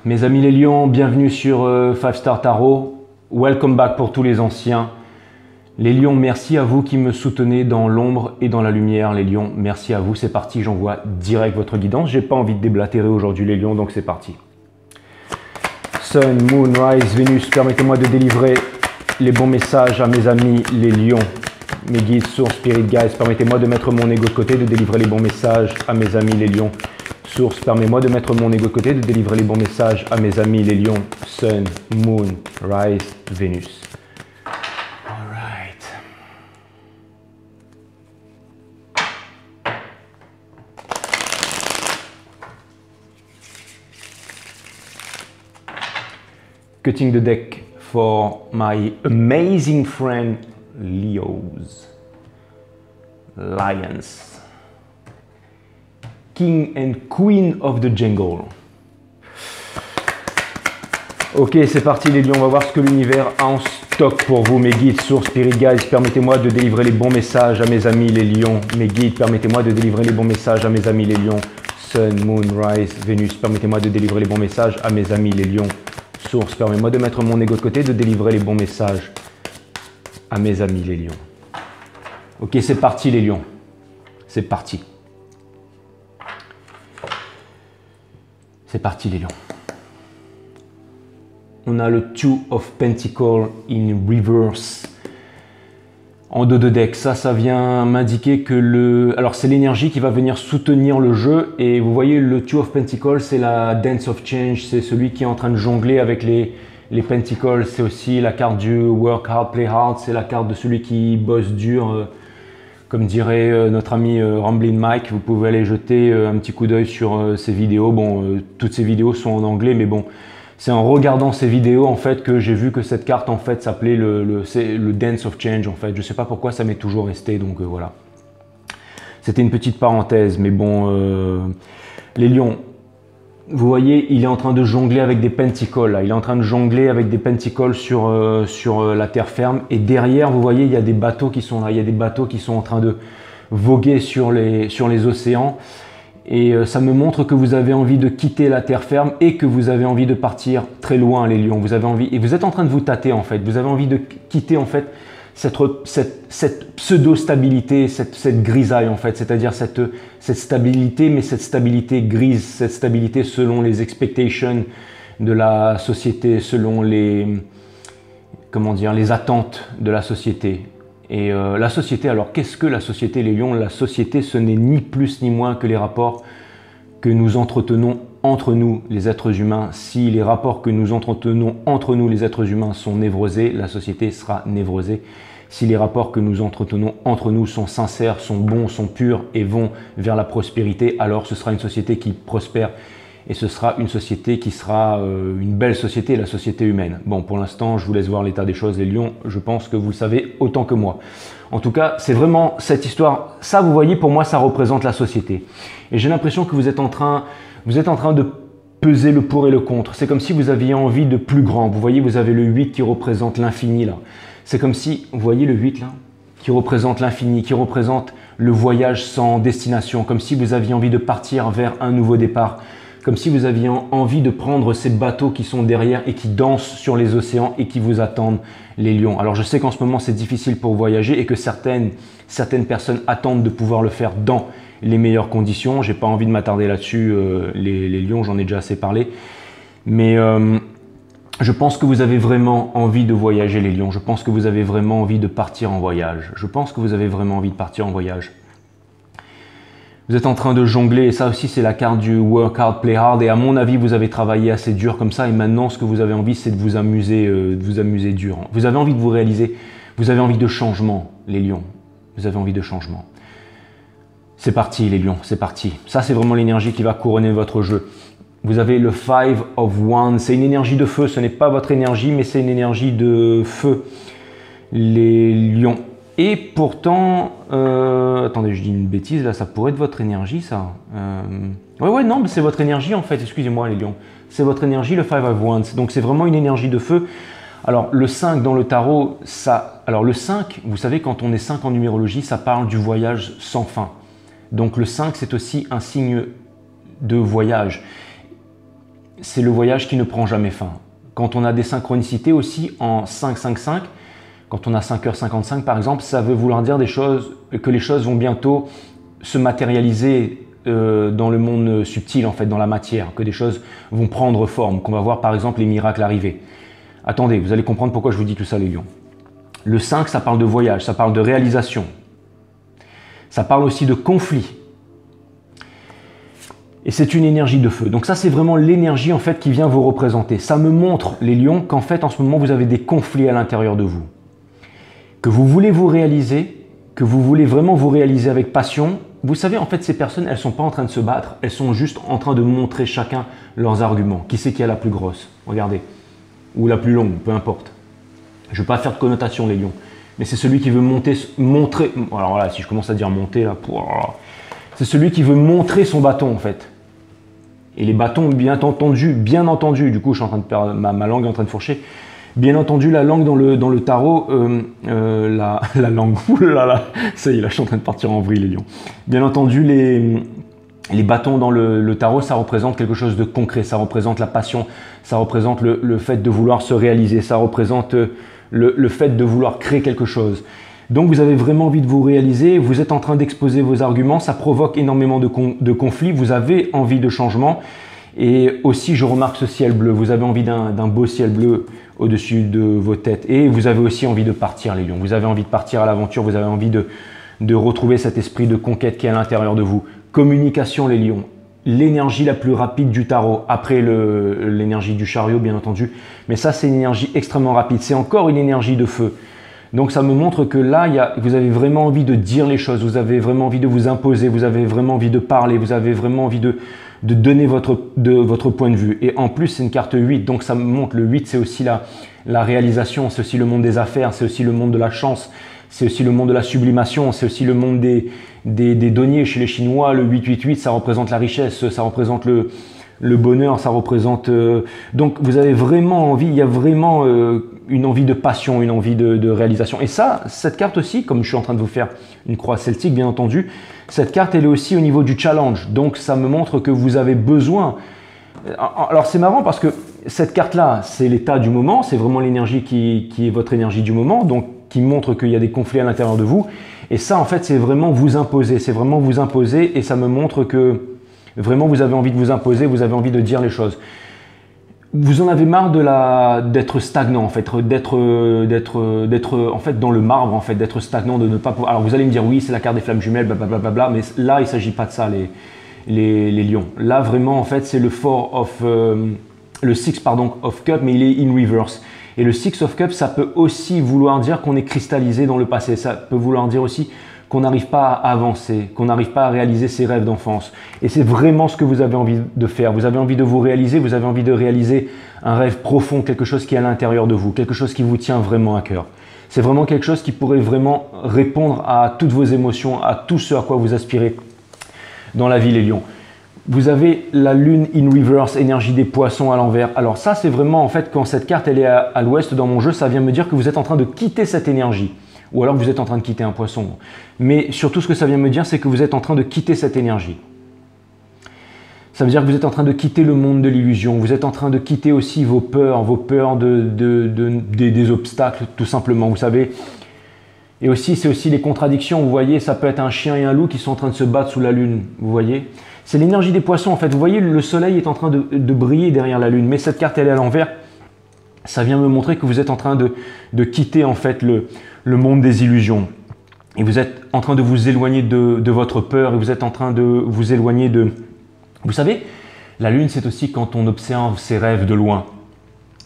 Mes amis les lions, bienvenue sur 5 Star Tarot. Welcome back pour tous les anciens. Les lions, merci à vous qui me soutenez dans l'ombre et dans la lumière. Les lions, merci à vous. C'est parti, j'envoie direct votre guidance. J'ai pas envie de déblatérer aujourd'hui les lions, donc c'est parti. Sun, Moon, Rise, Vénus, permettez-moi de délivrer les bons messages à mes amis les lions. Mes guides, sources, spirit guides, permettez-moi de mettre mon ego de côté, de délivrer les bons messages à mes amis les lions. Source, permets-moi de mettre mon ego de côté, de délivrer les bons messages à mes amis les lions. Sun, Moon, Rise, Vénus. All right. Cutting the deck for my amazing friend Leos. Lions. King and Queen of the Jungle. Ok, c'est parti les lions, on va voir ce que l'univers a en stock pour vous, mes guides, sources, spirit guides. Permettez-moi de délivrer les bons messages à mes amis les lions. Mes guides, permettez-moi de délivrer les bons messages à mes amis les lions. Sun, Moon, Rise, Vénus, permettez-moi de délivrer les bons messages à mes amis les lions. Source, permettez-moi de mettre mon ego de côté, de délivrer les bons messages à mes amis les lions. Ok, c'est parti les lions, c'est parti. C'est parti les lions. On a le Two of Pentacles in reverse. En dos de deck, ça vient m'indiquer que alors c'est l'énergie qui va venir soutenir le jeu. Et vous voyez le Two of Pentacles, c'est la Dance of Change. C'est celui qui est en train de jongler avec les Pentacles. C'est aussi la carte du Work Hard, Play Hard. C'est la carte de celui qui bosse dur. Comme dirait notre ami Ramblin' Mike, vous pouvez aller jeter un petit coup d'œil sur ses vidéos. Bon, toutes ces vidéos sont en anglais, mais bon, c'est en regardant ces vidéos en fait que j'ai vu que cette carte en fait s'appelait le Dance of Change en fait. Je sais pas pourquoi ça m'est toujours resté, donc voilà. C'était une petite parenthèse, mais bon, les lions. Vous voyez, il est en train de jongler avec des pentacles. Là. Il est en train de jongler avec des pentacles sur la terre ferme. Et derrière, vous voyez, il y a des bateaux qui sont là. Il y a des bateaux qui sont en train de voguer sur les océans. Et ça me montre que vous avez envie de quitter la terre ferme et que vous avez envie de partir très loin, les lions. Vous avez envie, et vous êtes en train de vous tâter, en fait. Vous avez envie de quitter, en fait, cette pseudo-stabilité, cette grisaille en fait, c'est-à-dire cette stabilité, mais cette stabilité grise, cette stabilité selon les expectations de la société, selon les attentes de la société. Et la société, alors qu'est-ce que la société, les lions? La société, ce n'est ni plus ni moins que les rapports que nous entretenons entre nous, les êtres humains. Si les rapports que nous entretenons entre nous, les êtres humains, sont névrosés, la société sera névrosée. Si les rapports que nous entretenons entre nous sont sincères, sont bons, sont purs et vont vers la prospérité, alors ce sera une société qui prospère et ce sera une société qui sera une belle société, la société humaine. Bon, pour l'instant, je vous laisse voir l'état des choses, les lions. Je pense que vous le savez autant que moi. En tout cas, c'est vraiment cette histoire. Ça, vous voyez, pour moi, ça représente la société. Et j'ai l'impression que vous êtes en train de peser le pour et le contre. C'est comme si vous aviez envie de plus grand. Vous voyez, vous avez le 8 qui représente l'infini là. C'est comme si, vous voyez le 8 là, qui représente l'infini, qui représente le voyage sans destination. Comme si vous aviez envie de partir vers un nouveau départ. Comme si vous aviez envie de prendre ces bateaux qui sont derrière et qui dansent sur les océans et qui vous attendent, les lions. Alors je sais qu'en ce moment c'est difficile pour voyager et que certaines personnes attendent de pouvoir le faire dans les meilleures conditions. J'ai pas envie de m'attarder là-dessus, les lions, j'en ai déjà assez parlé. Mais je pense que vous avez vraiment envie de voyager, les lions. Je pense que vous avez vraiment envie de partir en voyage. Je pense que vous avez vraiment envie de partir en voyage. Vous êtes en train de jongler, et ça aussi c'est la carte du work hard, play hard. Et à mon avis, vous avez travaillé assez dur comme ça. Et maintenant, ce que vous avez envie, c'est de vous amuser dur. Vous avez envie de vous réaliser. Vous avez envie de changement, les lions. Vous avez envie de changement. C'est parti, les lions, c'est parti. Ça, c'est vraiment l'énergie qui va couronner votre jeu. Vous avez le 5 of Wands. C'est une énergie de feu. Ce n'est pas votre énergie, mais c'est une énergie de feu, les lions. Et pourtant, attendez, je dis une bêtise, là, ça pourrait être votre énergie, ça. Ouais, non, mais c'est votre énergie, en fait, excusez-moi, les lions. C'est votre énergie, le 5 of Wands. Donc, c'est vraiment une énergie de feu. Alors, le 5 dans le tarot, ça... Alors, le 5, vous savez, quand on est 5 en numérologie, ça parle du voyage sans fin. Donc, le 5, c'est aussi un signe de voyage. c'est le voyage qui ne prend jamais fin. Quand on a des synchronicités aussi en 5-5-5, quand on a 5h55 par exemple, ça veut vouloir dire que les choses vont bientôt se matérialiser dans le monde subtil, en fait, dans la matière, que des choses vont prendre forme, qu'on va voir par exemple les miracles arriver. Attendez, vous allez comprendre pourquoi je vous dis tout ça les lions. Le 5, ça parle de voyage, ça parle de réalisation. Ça parle aussi de conflit. Et c'est une énergie de feu. Donc ça, c'est vraiment l'énergie en fait qui vient vous représenter. Ça me montre, les lions, qu'en fait, en ce moment, vous avez des conflits à l'intérieur de vous. Que vous voulez vous réaliser, que vous voulez vraiment vous réaliser avec passion. Vous savez, en fait, ces personnes, elles ne sont pas en train de se battre. Elles sont juste en train de montrer chacun leurs arguments. Qui c'est qui a la plus grosse? Regardez. Ou la plus longue, peu importe. Je ne veux pas faire de connotation, les lions. Mais c'est celui qui veut montrer. Alors voilà, si je commence à dire monter, là, c'est celui qui veut montrer son bâton, en fait. Et les bâtons, bien entendu, du coup, je suis en train de perdre, ma langue est en train de fourcher. Bien entendu, la langue dans le tarot, la langue, oulala, ça y est, là, je suis en train de partir en vrille, les lions. Bien entendu, les bâtons dans le tarot, ça représente quelque chose de concret, ça représente la passion, ça représente le fait de vouloir se réaliser, ça représente le fait de vouloir créer quelque chose. Donc vous avez vraiment envie de vous réaliser, vous êtes en train d'exposer vos arguments, ça provoque énormément de conflits, vous avez envie de changement. Et aussi, je remarque ce ciel bleu, vous avez envie d'un beau ciel bleu au-dessus de vos têtes. Et vous avez aussi envie de partir, les lions, vous avez envie de partir à l'aventure, vous avez envie de retrouver cet esprit de conquête qui est à l'intérieur de vous. Communication, les lions, l'énergie la plus rapide du tarot, après l'énergie du chariot, bien entendu. Mais ça, c'est une énergie extrêmement rapide, c'est encore une énergie de feu. Donc ça me montre que là, vous avez vraiment envie de dire les choses, vous avez vraiment envie de vous imposer, vous avez vraiment envie de parler, vous avez vraiment envie de donner votre point de vue. Et en plus, c'est une carte 8, donc ça me montre, le 8, c'est aussi la réalisation, c'est aussi le monde des affaires, c'est aussi le monde de la chance, c'est aussi le monde de la sublimation, c'est aussi le monde des deniers chez les Chinois. Le 888, ça représente la richesse, ça représente le bonheur, ça représente... donc vous avez vraiment envie, il y a vraiment une envie de passion, une envie de réalisation. Et ça, cette carte aussi, comme je suis en train de vous faire une croix celtique, bien entendu, cette carte, elle est aussi au niveau du challenge. Donc ça me montre que vous avez besoin... Alors c'est marrant parce que cette carte-là, c'est l'état du moment, c'est vraiment l'énergie qui est votre énergie du moment, donc qui montre qu'il y a des conflits à l'intérieur de vous. Et ça, en fait, c'est vraiment vous imposer, c'est vraiment vous imposer, et ça me montre que vraiment vous avez envie de vous imposer, vous avez envie de dire les choses. Vous en avez marre d'être stagnant, en fait, d'être en fait dans le marbre, en fait, d'être stagnant, de ne pas pouvoir... Alors vous allez me dire, oui, c'est la carte des flammes jumelles, blablabla, mais là, il ne s'agit pas de ça, les lions. Là, vraiment, en fait, c'est le Six of Cups, mais il est in reverse. Et le Six of Cups, ça peut aussi vouloir dire qu'on est cristallisé dans le passé. Ça peut vouloir dire aussi qu'on n'arrive pas à avancer, qu'on n'arrive pas à réaliser ses rêves d'enfance. Et c'est vraiment ce que vous avez envie de faire. Vous avez envie de vous réaliser, vous avez envie de réaliser un rêve profond, quelque chose qui est à l'intérieur de vous, quelque chose qui vous tient vraiment à cœur. C'est vraiment quelque chose qui pourrait vraiment répondre à toutes vos émotions, à tout ce à quoi vous aspirez dans la vie, les lions. Vous avez la lune in reverse, énergie des poissons à l'envers. Alors ça, c'est vraiment en fait quand cette carte elle est à l'ouest dans mon jeu, ça vient me dire que vous êtes en train de quitter cette énergie. Ou alors vous êtes en train de quitter un poisson. Mais surtout ce que ça vient me dire, c'est que vous êtes en train de quitter cette énergie. Ça veut dire que vous êtes en train de quitter le monde de l'illusion. Vous êtes en train de quitter aussi vos peurs des obstacles, tout simplement, vous savez. Et aussi, c'est aussi les contradictions. Vous voyez, ça peut être un chien et un loup qui sont en train de se battre sous la lune. Vous voyez, c'est l'énergie des poissons en fait. Vous voyez, le soleil est en train de briller derrière la lune. Mais cette carte, elle est à l'envers. Ça vient me montrer que vous êtes en train de quitter en fait le monde des illusions. Et vous êtes en train de vous éloigner de votre peur. Et vous êtes en train de vous éloigner de... Vous savez, la lune, c'est aussi quand on observe ses rêves de loin,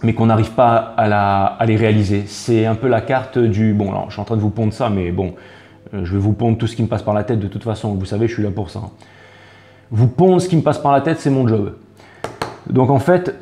mais qu'on n'arrive pas à les réaliser. C'est un peu la carte du... Bon, alors, je suis en train de vous pondre ça, mais bon, je vais vous pondre tout ce qui me passe par la tête de toute façon. Vous savez, je suis là pour ça. Vous pondre ce qui me passe par la tête, c'est mon job. Donc, en fait,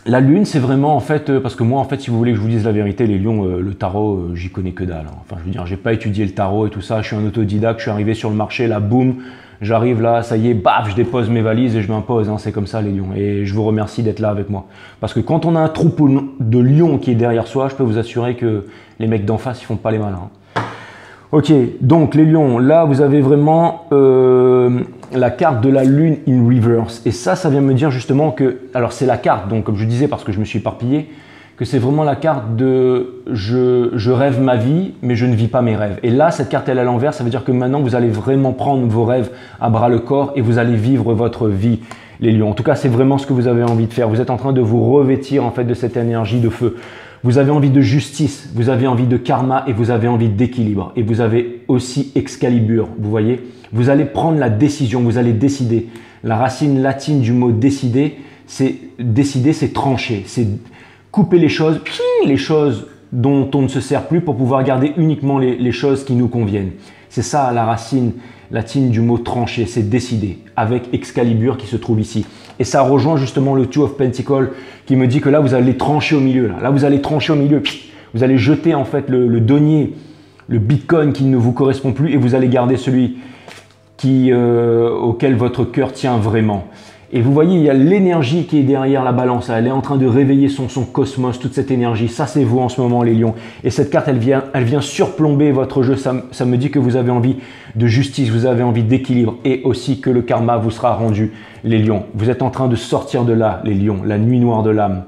la lune, c'est vraiment, en fait, parce que moi, en fait, si vous voulez que je vous dise la vérité, les lions, le tarot, j'y connais que dalle. Hein. Enfin, je veux dire, j'ai pas étudié le tarot et tout ça. Je suis un autodidacte, je suis arrivé sur le marché, là, boum. J'arrive là, ça y est, baf, je dépose mes valises et je m'impose, hein, c'est comme ça les lions. Et je vous remercie d'être là avec moi. Parce que quand on a un troupeau de lions qui est derrière soi, je peux vous assurer que les mecs d'en face, ils font pas les malins. Ok, donc les lions, là vous avez vraiment la carte de la lune in reverse. Et ça vient me dire justement que, alors c'est la carte, donc comme je disais, parce que je me suis éparpillé, que c'est vraiment la carte de je rêve ma vie, mais je ne vis pas mes rêves. Et là, cette carte elle est à l'envers, ça veut dire que maintenant vous allez vraiment prendre vos rêves à bras le corps et vous allez vivre votre vie, les lions. En tout cas, c'est vraiment ce que vous avez envie de faire. Vous êtes en train de vous revêtir en fait de cette énergie de feu. Vous avez envie de justice, vous avez envie de karma et vous avez envie d'équilibre. Et vous avez aussi Excalibur, vous voyez. Vous allez prendre la décision, vous allez décider. La racine latine du mot décider, c'est trancher, c'est couper les choses dont on ne se sert plus pour pouvoir garder uniquement les choses qui nous conviennent. C'est ça la racine latine du mot trancher, c'est décider, avec Excalibur qui se trouve ici. Et ça rejoint justement le Two of Pentacles qui me dit que là, vous allez trancher au milieu. Là, vous allez trancher au milieu. Vous allez jeter en fait le denier, le bitcoin qui ne vous correspond plus et vous allez garder celui auquel votre cœur tient vraiment. Et vous voyez, il y a l'énergie qui est derrière la balance. Elle est en train de réveiller son cosmos, toute cette énergie. Ça, c'est vous en ce moment, les lions. Et cette carte, elle vient surplomber votre jeu. Ça me dit que vous avez envie de justice, vous avez envie d'équilibre et aussi que le karma vous sera rendu, les lions. Vous êtes en train de sortir de là, les lions, la nuit noire de l'âme.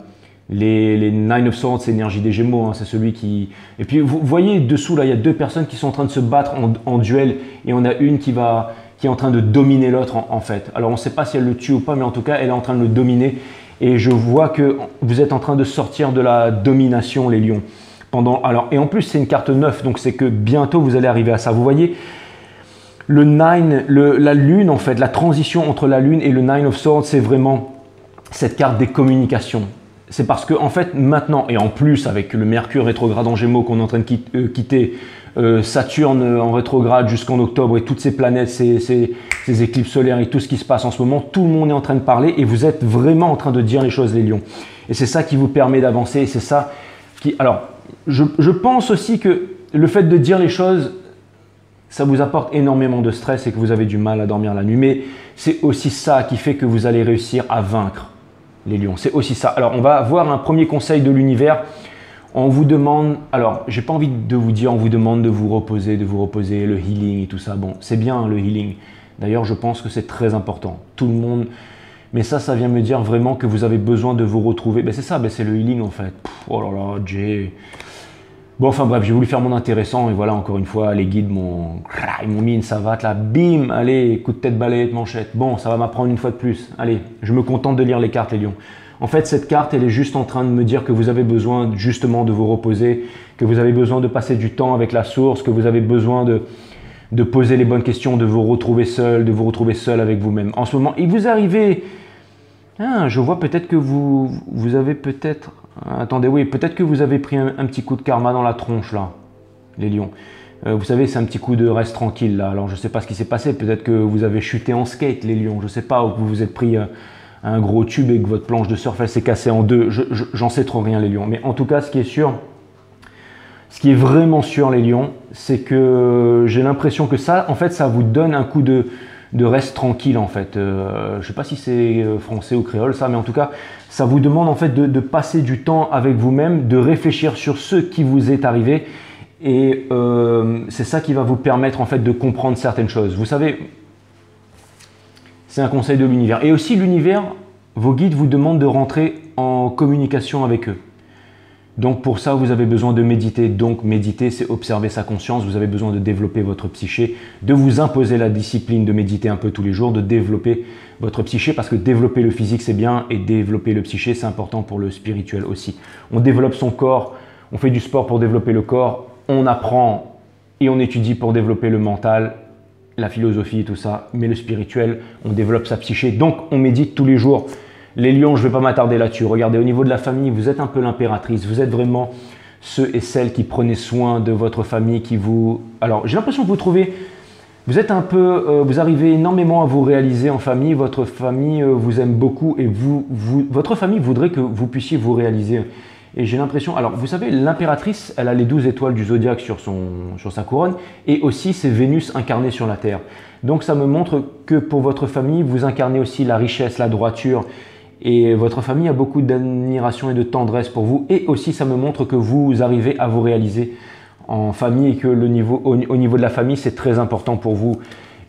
Les Nine of Swords, c'est l'énergie des Gémeaux, hein, c'est celui qui... Et puis, vous voyez dessous, là, il y a deux personnes qui sont en train de se battre en duel et on a une qui est en train de dominer l'autre en fait. Alors on ne sait pas si elle le tue ou pas, mais en tout cas elle est en train de le dominer et je vois que vous êtes en train de sortir de la domination, les lions. Et en plus c'est une carte 9, donc c'est que bientôt vous allez arriver à ça. Vous voyez le 9, la lune en fait, la transition entre la lune et le Nine of Swords, c'est vraiment cette carte des communications. C'est parce que en fait maintenant, et en plus avec le Mercure rétrograde en Gémeaux qu'on est en train de quitter, Saturne en rétrograde jusqu'en octobre et toutes ces planètes, ces éclipses solaires et tout ce qui se passe en ce moment, tout le monde est en train de parler et vous êtes vraiment en train de dire les choses, les lions. Et c'est ça qui vous permet d'avancer et c'est ça qui... Alors, je pense aussi que le fait de dire les choses, ça vous apporte énormément de stress et que vous avez du mal à dormir la nuit. Mais c'est aussi ça qui fait que vous allez réussir à vaincre les lions. C'est aussi ça. Alors, on va voir un premier conseil de l'univers. On vous demande, alors j'ai pas envie de vous dire, on vous demande de vous reposer, le healing et tout ça. Bon, c'est bien le healing. D'ailleurs, je pense que c'est très important. Tout le monde, mais ça vient me dire vraiment que vous avez besoin de vous retrouver. Ben c'est ça, ben c'est le healing en fait. Oh là là, Jay. Bon, enfin bref, j'ai voulu faire mon intéressant et voilà, encore une fois, les guides ils m'ont mis une savate là, bim, allez, coup de tête, balayette, manchette. Bon, ça va m'apprendre une fois de plus. Allez, je me contente de lire les cartes, les lions. En fait, cette carte, elle est juste en train de me dire que vous avez besoin justement de vous reposer, que vous avez besoin de passer du temps avec la source, que vous avez besoin de poser les bonnes questions, de vous retrouver seul avec vous-même. En ce moment, et vous arrivez... Ah, je vois peut-être que vous avez peut-être... Attendez, oui, peut-être que vous avez pris un petit coup de karma dans la tronche, là, les lions. Vous savez, c'est un petit coup de reste tranquille, là. Alors, je ne sais pas ce qui s'est passé. Peut-être que vous avez chuté en skate, les lions. Je ne sais pas, ou que vous vous êtes pris... un gros tube et que votre planche de surf elle s'est cassée en deux, j'en sais trop rien les lions. Mais en tout cas, ce qui est sûr, ce qui est vraiment sûr les lions, c'est que j'ai l'impression que ça, en fait, ça vous donne un coup de reste tranquille en fait. Je ne sais pas si c'est français ou créole ça, mais en tout cas, ça vous demande en fait de passer du temps avec vous-même, de réfléchir sur ce qui vous est arrivé et c'est ça qui va vous permettre en fait de comprendre certaines choses. Vous savez, c'est un conseil de l'univers. Et aussi l'univers, vos guides vous demandent de rentrer en communication avec eux. Donc pour ça, vous avez besoin de méditer. Donc méditer, c'est observer sa conscience. Vous avez besoin de développer votre psyché, de vous imposer la discipline de méditer un peu tous les jours, de développer votre psyché parce que développer le physique, c'est bien et développer le psyché, c'est important pour le spirituel aussi. On développe son corps, on fait du sport pour développer le corps, on apprend et on étudie pour développer le mental, la philosophie et tout ça, mais le spirituel, on développe sa psyché, donc on médite tous les jours. Les lions, je ne vais pas m'attarder là-dessus. Regardez, au niveau de la famille, vous êtes un peu l'impératrice, vous êtes vraiment ceux et celles qui prenez soin de votre famille, qui vous... Alors, j'ai l'impression que vous trouvez, vous êtes un peu, vous arrivez énormément à vous réaliser en famille, votre famille vous aime beaucoup et votre famille voudrait que vous puissiez vous réaliser. Et j'ai l'impression, alors vous savez, l'impératrice, elle a les 12 étoiles du zodiaque sur sa couronne et aussi c'est Vénus incarnée sur la Terre. Donc ça me montre que pour votre famille, vous incarnez aussi la richesse, la droiture et votre famille a beaucoup d'admiration et de tendresse pour vous. Et aussi ça me montre que vous arrivez à vous réaliser en famille et que au niveau de la famille, c'est très important pour vous.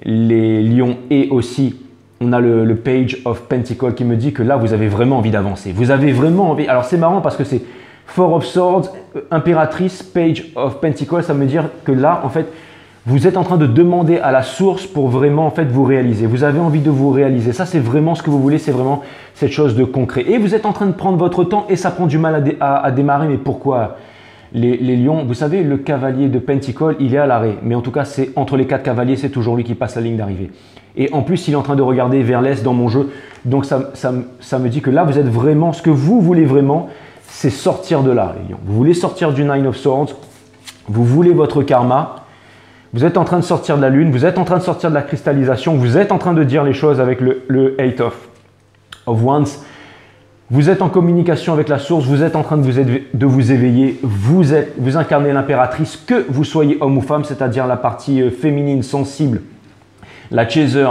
les lions, et aussi on a le Page of Pentacles qui me dit que là vous avez vraiment envie d'avancer. Vous avez vraiment envie. Alors c'est marrant parce que c'est Four of Swords, impératrice, Page of Pentacles, ça veut dire que là en fait vous êtes en train de demander à la source pour vraiment en fait vous réaliser. Vous avez envie de vous réaliser. Ça c'est vraiment ce que vous voulez, c'est vraiment cette chose de concret. Et vous êtes en train de prendre votre temps et ça prend du mal à démarrer. Mais pourquoi? Les lions, vous savez, le cavalier de Pentacles, il est à l'arrêt. Mais en tout cas, c'est entre les 4 cavaliers, c'est toujours lui qui passe la ligne d'arrivée. Et en plus, il est en train de regarder vers l'est dans mon jeu. Donc, ça me dit que là, vous êtes vraiment, ce que vous voulez vraiment, c'est sortir de là, les lions. Vous voulez sortir du Nine of Swords. Vous voulez votre karma. Vous êtes en train de sortir de la lune. Vous êtes en train de sortir de la cristallisation. Vous êtes en train de dire les choses avec le Eight of Wands. Vous êtes en communication avec la source, vous êtes en train de vous éveiller, vous incarnez l'impératrice, que vous soyez homme ou femme, c'est-à-dire la partie féminine, sensible, la chaser,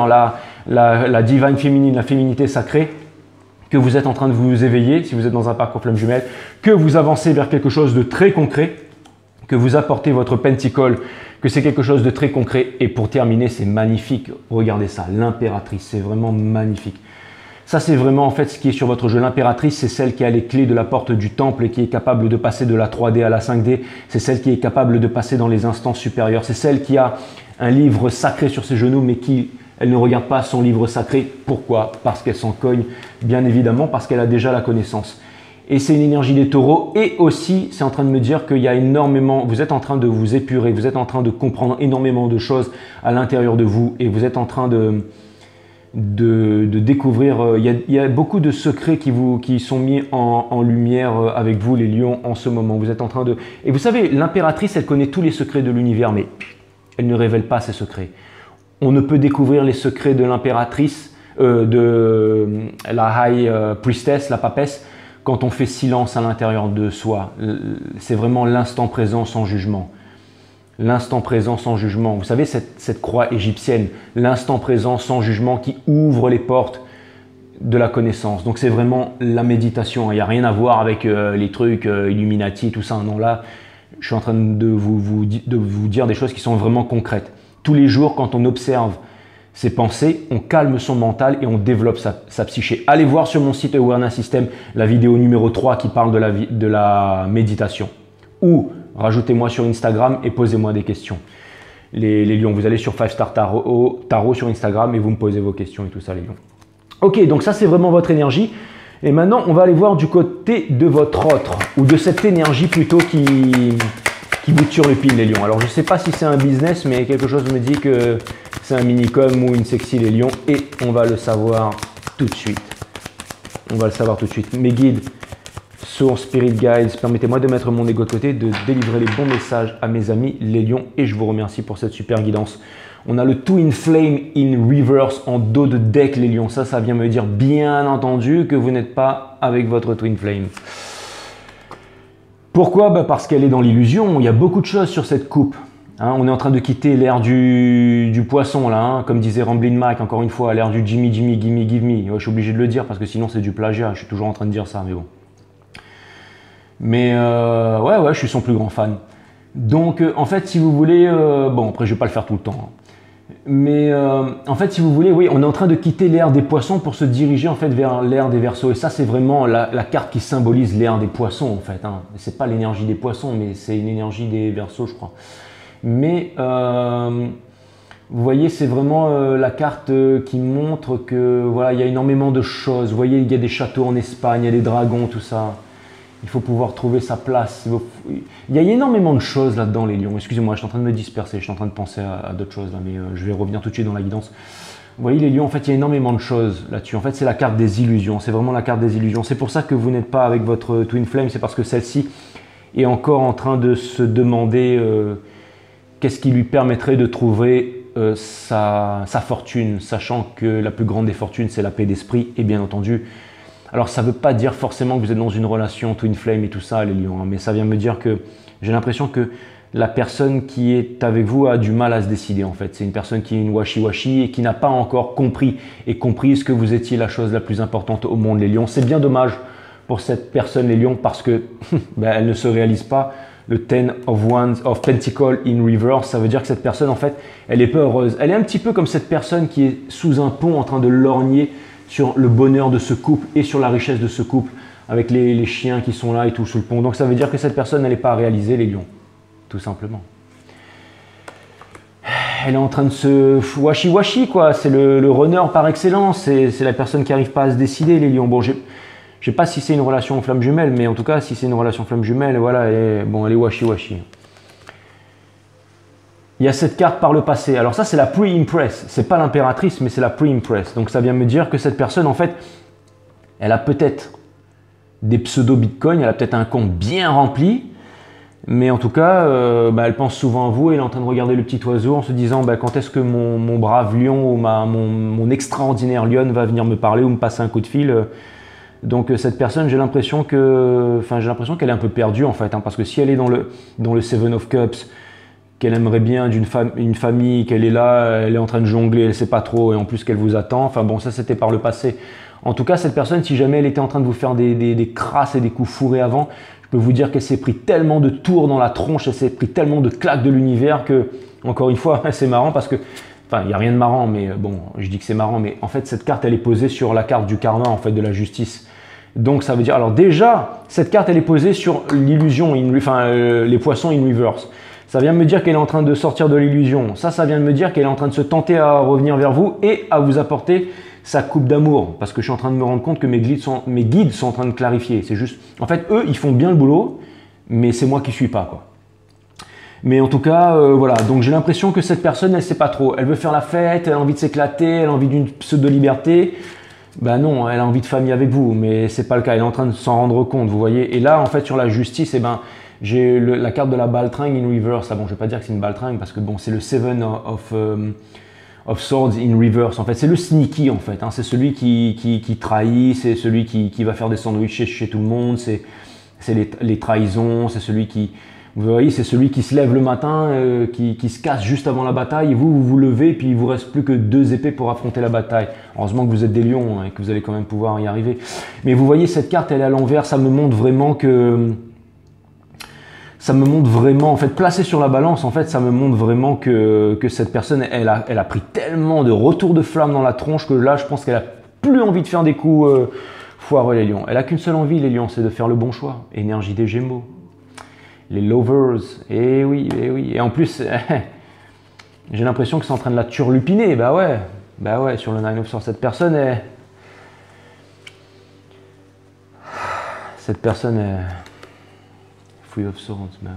la divine féminine, la féminité sacrée, que vous êtes en train de vous éveiller, si vous êtes dans un parcours flamme jumelle, que vous avancez vers quelque chose de très concret, que vous apportez votre pentacle, que c'est quelque chose de très concret. Et pour terminer, c'est magnifique, regardez ça, l'impératrice, c'est vraiment magnifique. Ça, c'est vraiment en fait ce qui est sur votre jeu. L'impératrice, c'est celle qui a les clés de la porte du temple et qui est capable de passer de la 3D à la 5D. C'est celle qui est capable de passer dans les instances supérieures. C'est celle qui a un livre sacré sur ses genoux, mais elle ne regarde pas son livre sacré. Pourquoi? Parce qu'elle s'en cogne, bien évidemment, parce qu'elle a déjà la connaissance. Et c'est une énergie des taureaux. Et aussi, c'est en train de me dire qu'il y a énormément, vous êtes en train de vous épurer, vous êtes en train de comprendre énormément de choses à l'intérieur de vous et vous êtes en train de découvrir, il y a beaucoup de secrets qui sont mis en lumière avec vous les lions en ce moment. Vous êtes en train de... Et vous savez, l'impératrice, elle connaît tous les secrets de l'univers, mais elle ne révèle pas ses secrets. On ne peut découvrir les secrets de l'impératrice, de la High Priestess, la papesse, quand on fait silence à l'intérieur de soi. C'est vraiment l'instant présent sans jugement. L'instant présent sans jugement. Vous savez, cette croix égyptienne, l'instant présent sans jugement qui ouvre les portes de la connaissance. Donc c'est vraiment la méditation. Il n'y a rien à voir avec les trucs Illuminati, tout ça. Non, là, je suis en train de vous dire des choses qui sont vraiment concrètes. Tous les jours, quand on observe ses pensées, on calme son mental et on développe sa psyché. Allez voir sur mon site Awareness System la vidéo numéro 3 qui parle de la méditation. Ou rajoutez-moi sur Instagram et posez-moi des questions. Les lions, vous allez sur 5 Star Tarot sur Instagram et vous me posez vos questions et tout ça, les lions. Ok, donc ça c'est vraiment votre énergie. Et maintenant, on va aller voir du côté de votre autre, ou de cette énergie plutôt qui vous turlupine, les lions. Alors je ne sais pas si c'est un business, mais quelque chose me dit que c'est un mini-com ou une sexy, les lions. Et on va le savoir tout de suite. On va le savoir tout de suite. Mes guides, Source, Spirit Guides, permettez-moi de mettre mon ego de côté, de délivrer les bons messages à mes amis les lions et je vous remercie pour cette super guidance. On a le Twin Flame in Reverse en dos de deck, les lions. Ça vient me dire bien entendu que vous n'êtes pas avec votre Twin Flame. Pourquoi? Parce qu'elle est dans l'illusion. Il y a beaucoup de choses sur cette coupe. On est en train de quitter l'ère du poisson, là, comme disait Ramblin' Mike, encore une fois, l'ère du Jimmy, gimme, give me. Ouais, je suis obligé de le dire parce que sinon c'est du plagiat. Je suis toujours en train de dire ça, mais bon. Mais ouais, je suis son plus grand fan. Donc, en fait, si vous voulez... bon, après, je ne vais pas le faire tout le temps. Mais en fait, si vous voulez, oui, on est en train de quitter l'ère des poissons pour se diriger en fait vers l'ère des Verseaux. Et ça, c'est vraiment la carte qui symbolise l'ère des poissons, en fait. Ce n'est pas l'énergie des poissons, mais c'est une énergie des Verseaux, je crois. Mais vous voyez, c'est vraiment la carte qui montre que voilà, il y a énormément de choses. Vous voyez, il y a des châteaux en Espagne, il y a des dragons, tout ça. Il faut pouvoir trouver sa place. Il y a énormément de choses là-dedans, les lions. Excusez-moi, je suis en train de me disperser, je suis en train de penser à d'autres choses, là, mais je vais revenir tout de suite dans la guidance. Vous voyez, les lions, en fait, il y a énormément de choses là-dessus. En fait, c'est la carte des illusions. C'est vraiment la carte des illusions. C'est pour ça que vous n'êtes pas avec votre Twin Flame. C'est parce que celle-ci est encore en train de se demander qu'est-ce qui lui permettrait de trouver sa fortune, sachant que la plus grande des fortunes, c'est la paix d'esprit. Et bien entendu, alors ça ne veut pas dire forcément que vous êtes dans une relation Twin Flame et tout ça, les lions, mais ça vient me dire que j'ai l'impression que la personne qui est avec vous a du mal à se décider en fait. C'est une personne qui est une washi-washi et qui n'a pas encore compris ce que vous étiez la chose la plus importante au monde, les lions. C'est bien dommage pour cette personne, les lions, parce que elle ne se réalise pas le Ten of Wands of Pentacle in reverse, ça veut dire que cette personne, en fait, elle est peu heureuse. Elle est un petit peu comme cette personne qui est sous un pont en train de lorgner sur le bonheur de ce couple et sur la richesse de ce couple, avec les chiens qui sont là et tout sous le pont. Donc ça veut dire que cette personne, elle n'est pas à réaliser, les lions, tout simplement. Elle est en train de se washi-washi, quoi. C'est le runner par excellence. C'est la personne qui n'arrive pas à se décider, les lions. Bon, je ne sais pas si c'est une relation flamme jumelle, mais en tout cas, si c'est une relation flamme jumelle, voilà, elle est washi-washi. Il y a cette carte par le passé. Alors ça, c'est la pre-impress. C'est pas l'impératrice, mais c'est la pre-impress. Donc ça vient me dire que cette personne, en fait, elle a peut-être des pseudo-bitcoins, elle a peut-être un compte bien rempli, mais en tout cas, elle pense souvent à vous et elle est en train de regarder le petit oiseau en se disant quand est-ce que mon brave lion ou mon extraordinaire lionne va venir me parler ou me passer un coup de fil. Donc cette personne, j'ai l'impression qu'elle est un peu perdue en fait, parce que si elle est dans le Seven of Cups, qu'elle aimerait bien une famille, qu'elle est là, elle est en train de jongler, elle ne sait pas trop et en plus qu'elle vous attend, enfin bon, ça c'était par le passé. En tout cas, cette personne, si jamais elle était en train de vous faire des crasses et des coups fourrés avant, je peux vous dire qu'elle s'est pris tellement de tours dans la tronche, elle s'est pris tellement de claques de l'univers que, encore une fois, c'est marrant parce que, enfin, il n'y a rien de marrant, mais bon, je dis que c'est marrant, mais en fait, cette carte, elle est posée sur la carte du karma, en fait, de la justice. Donc, ça veut dire, alors déjà, cette carte, elle est posée sur l'illusion, les poissons in reverse. Ça vient me dire qu'elle est en train de sortir de l'illusion. Ça vient de me dire qu'elle est en train de se tenter à revenir vers vous et à vous apporter sa coupe d'amour, parce que je suis en train de me rendre compte que mes guides sont en train de clarifier. C'est juste, en fait, eux, ils font bien le boulot, mais c'est moi qui suis pas, quoi. Mais en tout cas, voilà. Donc j'ai l'impression que cette personne, elle sait pas trop. Elle veut faire la fête, elle a envie de s'éclater, elle a envie d'une pseudo-liberté. Ben non, elle a envie de famille avec vous, mais c'est pas le cas. Elle est en train de s'en rendre compte, vous voyez. Et là, en fait, sur la justice, j'ai la carte de la baltringue in reverse. Ah bon, je vais pas dire que c'est une baltringue parce que bon, c'est le Seven of Swords in reverse. En fait, c'est le sneaky en fait. C'est celui qui trahit, c'est celui qui va faire des sandwichs chez tout le monde. C'est les trahisons, c'est celui qui, vous voyez, c'est celui qui se lève le matin, qui se casse juste avant la bataille. Et vous vous levez, et puis il vous reste plus que 2 épées pour affronter la bataille. Heureusement que vous êtes des lions et que vous allez quand même pouvoir y arriver. Mais vous voyez, cette carte, elle est à l'envers. Ça me montre vraiment que en fait, placé sur la balance, en fait, ça me montre vraiment que cette personne, elle a pris tellement de retours de flamme dans la tronche que là, je pense qu'elle a plus envie de faire des coups foireux, les lions. Elle a qu'une seule envie, les lions, c'est de faire le bon choix. Énergie des Gémeaux. Les lovers, eh oui, eh oui. Et en plus, j'ai l'impression que c'est en train de la turlupiner. Bah ouais, sur le Nine of Swords, cette personne est... Free of Swords, bah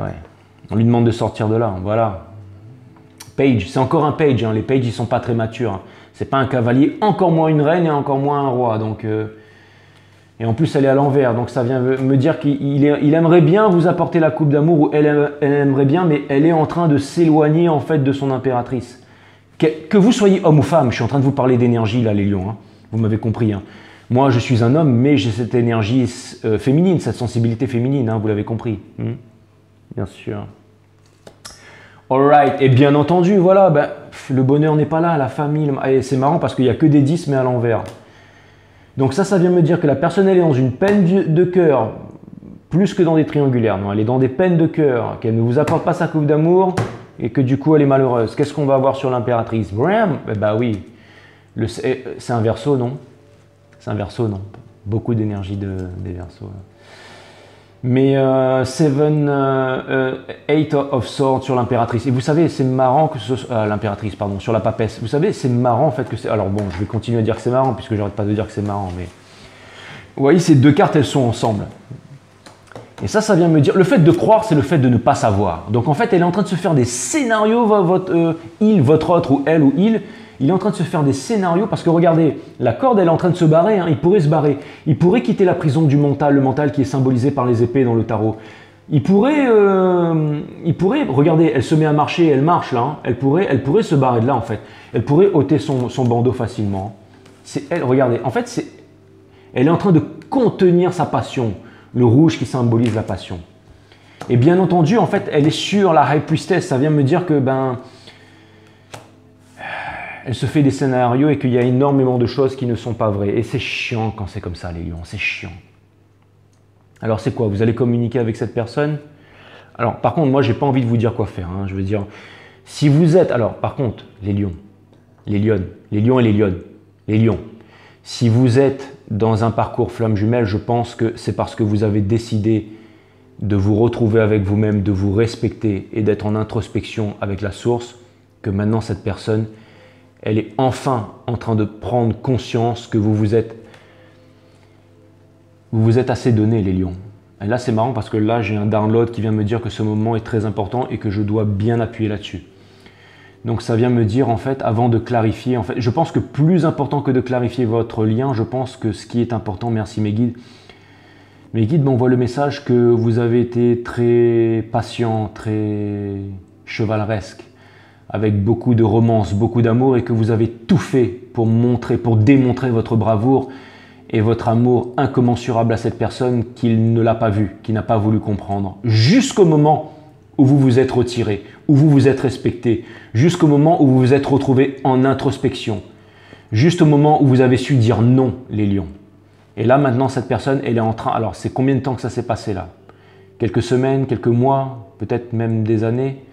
ouais. On lui demande de sortir de là, voilà. Page, c'est encore un page, les pages ils sont pas très matures. C'est pas un cavalier, encore moins une reine et encore moins un roi. Donc, et en plus elle est à l'envers, donc ça vient me dire qu'il aimerait bien vous apporter la coupe d'amour, ou elle aimerait bien, mais elle est en train de s'éloigner en fait de son impératrice. Que vous soyez homme ou femme, je suis en train de vous parler d'énergie là les lions, vous m'avez compris. Moi, je suis un homme, mais j'ai cette énergie féminine, cette sensibilité féminine, vous l'avez compris. Bien sûr. Alright, et bien entendu, voilà, le bonheur n'est pas là, la famille, c'est marrant parce qu'il n'y a que des 10, mais à l'envers. Donc ça vient me dire que la personne, elle est dans une peine de cœur, plus que dans des triangulaires. Non, elle est dans des peines de cœur, qu'elle ne vous apporte pas sa coupe d'amour, et que du coup, elle est malheureuse. Qu'est-ce qu'on va avoir sur l'impératrice? Bah oui, c'est un verso, non? C'est un verso, non. Beaucoup d'énergie des versos. Mais Eight of Swords sur l'impératrice. Et vous savez, c'est marrant que ce soit... l'impératrice, pardon, sur la papesse. Vous savez, c'est marrant en fait que c'est... Alors bon, je vais continuer à dire que c'est marrant, puisque j'arrête pas de dire que c'est marrant, mais... Vous voyez, ces deux cartes, elles sont ensemble. Et ça vient me dire... Le fait de croire, c'est le fait de ne pas savoir. Donc en fait, elle est en train de se faire des scénarios, votre autre, ou elle, ou il est en train de se faire des scénarios parce que regardez, la corde elle est en train de se barrer, il pourrait se barrer. Il pourrait quitter la prison du mental, le mental qui est symbolisé par les épées dans le tarot. Il pourrait, regardez, elle se met à marcher, elle marche là, elle pourrait se barrer de là en fait. Elle pourrait ôter son bandeau facilement. C'est elle, regardez, en fait elle est en train de contenir sa passion, le rouge qui symbolise la passion. Et bien entendu, en fait, elle est sur la High Priestess, ça vient me dire que elle se fait des scénarios et qu'il y a énormément de choses qui ne sont pas vraies. Et c'est chiant quand c'est comme ça, les lions, c'est chiant. Alors c'est quoi? Vous allez communiquer avec cette personne? Alors par contre, moi j'ai pas envie de vous dire quoi faire, hein. Je veux dire, si vous êtes, alors par contre, les lions, les lionnes, les lions et les lionnes, les lions, si vous êtes dans un parcours flamme jumelle, je pense que c'est parce que vous avez décidé de vous retrouver avec vous-même, de vous respecter et d'être en introspection avec la source, que maintenant cette personne, elle est enfin en train de prendre conscience que vous vous êtes assez donné, les lions. Et là c'est marrant parce que là j'ai un download qui vient me dire que ce moment est très important et que je dois bien appuyer là-dessus. Donc ça vient me dire en fait, avant de clarifier, en fait, je pense que plus important que de clarifier votre lien, je pense que ce qui est important, merci mes guides m'envoient le message que vous avez été très patient, très chevaleresque, avec beaucoup de romance, beaucoup d'amour et que vous avez tout fait pour montrer, pour démontrer votre bravoure et votre amour incommensurable à cette personne qu'il ne l'a pas vu, qui n'a pas voulu comprendre, jusqu'au moment où vous vous êtes retiré, où vous vous êtes respecté, jusqu'au moment où vous vous êtes retrouvé en introspection, juste au moment où vous avez su dire non, les lions. Et là, maintenant, cette personne, elle est en train... Alors, c'est combien de temps que ça s'est passé là? Quelques semaines, quelques mois, peut-être même des années?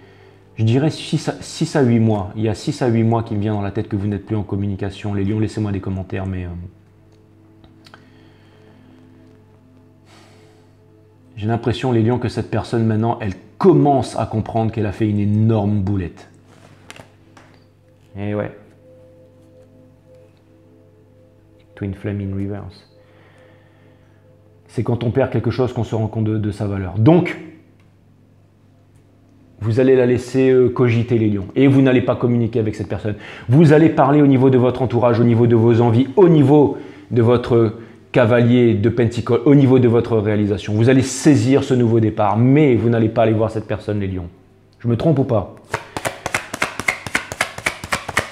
Je dirais 6 à 8 mois. Il y a 6 à 8 mois qui me vient dans la tête que vous n'êtes plus en communication. Les lions, laissez-moi des commentaires, mais... J'ai l'impression, les lions, que cette personne, maintenant, elle commence à comprendre qu'elle a fait une énorme boulette. Et ouais. Twin Flame in Reverse. C'est quand on perd quelque chose qu'on se rend compte de sa valeur. Donc, vous allez la laisser cogiter, les lions. Et vous n'allez pas communiquer avec cette personne. Vous allez parler au niveau de votre entourage, au niveau de vos envies, au niveau de votre cavalier de Pentacles, au niveau de votre réalisation. Vous allez saisir ce nouveau départ, mais vous n'allez pas aller voir cette personne, les lions. Je me trompe ou pas?